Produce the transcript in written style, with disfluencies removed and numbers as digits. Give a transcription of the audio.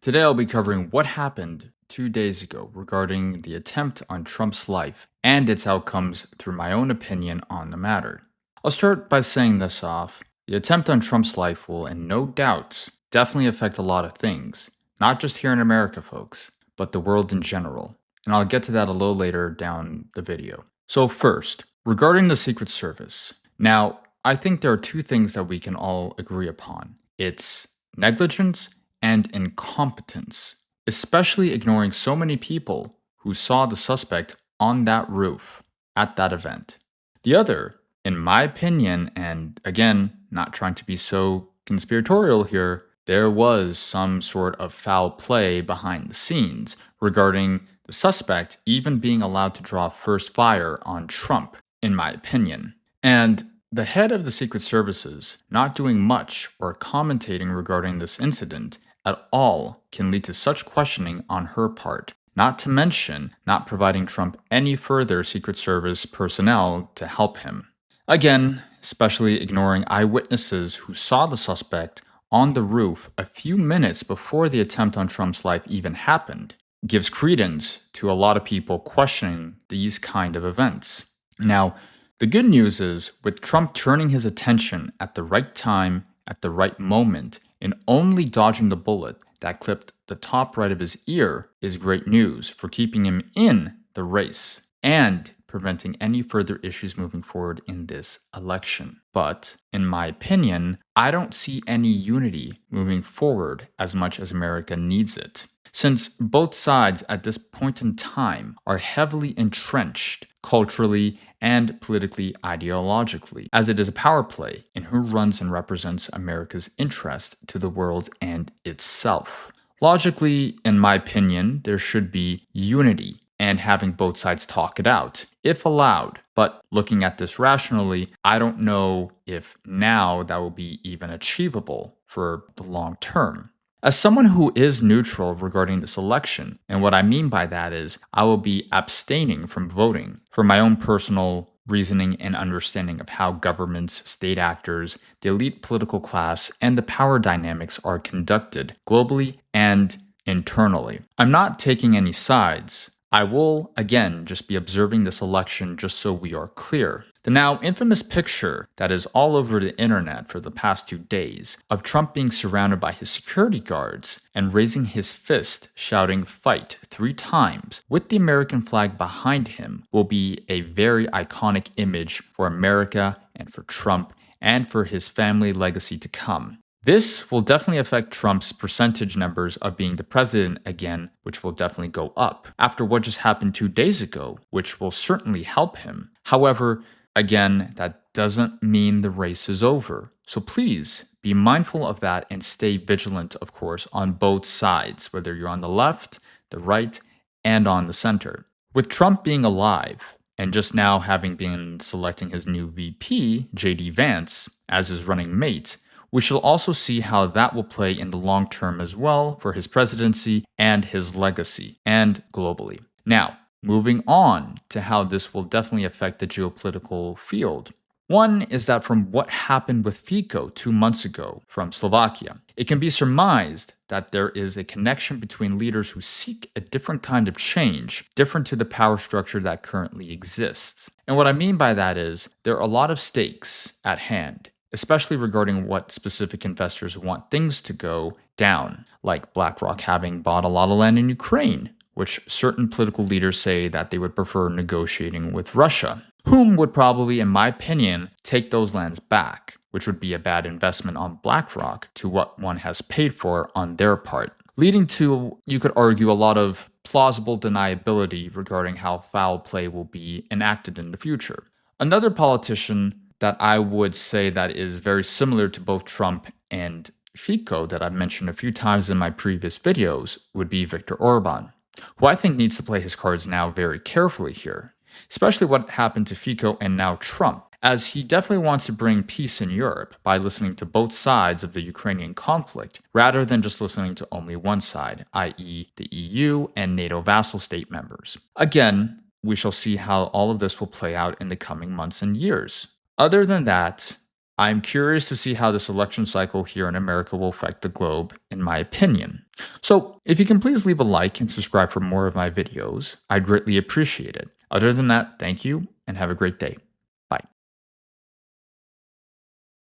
Today I'll be covering what happened 2 days ago regarding the attempt on Trump's life and its outcomes through my own opinion on the matter. I'll start by saying this off. The attempt on Trump's life will, in no doubt, definitely affect a lot of things, not just here in America, folks, but the world in general. And I'll get to that a little later down the video. So, first, regarding the Secret Service. Now, I think there are two things that we can all agree upon it's negligence and incompetence, especially ignoring so many people who saw the suspect on that roof at that event. The other, in my opinion, and again, not trying to be so conspiratorial here, there was some sort of foul play behind the scenes regarding the suspect even being allowed to draw first fire on Trump, in my opinion. And the head of the Secret Services not doing much or commentating regarding this incident at all can lead to such questioning on her part, not to mention not providing Trump any further Secret Service personnel to help him. Again, especially ignoring eyewitnesses who saw the suspect on the roof a few minutes before the attempt on Trump's life even happened, gives credence to a lot of people questioning these kind of events. Now, the good news is, with Trump turning his attention at the right time, at the right moment, and only dodging the bullet that clipped the top right of his ear, is great news for keeping him in the race and preventing any further issues moving forward in this election. But, in my opinion, I don't see any unity moving forward as much as America needs it. Since both sides at this point in time are heavily entrenched culturally and politically ideologically, as it is a power play in who runs and represents America's interest to the world and itself. Logically, in my opinion, there should be unity and having both sides talk it out, if allowed. But looking at this rationally, I don't know if now that will be even achievable for the long term. As someone who is neutral regarding this election, and what I mean by that is I will be abstaining from voting for my own personal reasoning and understanding of how governments, state actors, the elite political class, and the power dynamics are conducted globally and internally. I'm not taking any sides. I will, again, just be observing this election just so we are clear. The now infamous picture that is all over the internet for the past 2 days of Trump being surrounded by his security guards and raising his fist, shouting "fight" 3 times with the American flag behind him will be a very iconic image for America and for Trump and for his family legacy to come. This will definitely affect Trump's percentage numbers of being the president again, which will definitely go up after what just happened 2 days ago, which will certainly help him. However, again, that doesn't mean the race is over. So please be mindful of that and stay vigilant, of course, on both sides, whether you're on the left, the right, and on the center. With Trump being alive, and just now having been selecting his new VP, JD Vance, as his running mate, we shall also see how that will play in the long term as well for his presidency and his legacy, and globally. Now, moving on to how this will definitely affect the geopolitical field. One is that from what happened with Fico 2 months ago from Slovakia, it can be surmised that there is a connection between leaders who seek a different kind of change, different to the power structure that currently exists. And what I mean by that is there are a lot of stakes at hand, especially regarding what specific investors want things to go down, like BlackRock having bought a lot of land in Ukraine, which certain political leaders say that they would prefer negotiating with Russia, whom would probably, in my opinion, take those lands back, which would be a bad investment on BlackRock to what one has paid for on their part, leading to, you could argue, a lot of plausible deniability regarding how foul play will be enacted in the future. Another politician that I would say that is very similar to both Trump and Fico that I've mentioned a few times in my previous videos would be Viktor Orban, who I think needs to play his cards now very carefully here, especially what happened to Fico and now Trump, as he definitely wants to bring peace in Europe by listening to both sides of the Ukrainian conflict, rather than just listening to only one side, i.e. the EU and NATO vassal state members. Again, we shall see how all of this will play out in the coming months and years. Other than that, I'm curious to see how this election cycle here in America will affect the globe, in my opinion. So, if you can please leave a like and subscribe for more of my videos, I'd greatly appreciate it. Other than that, thank you and have a great day.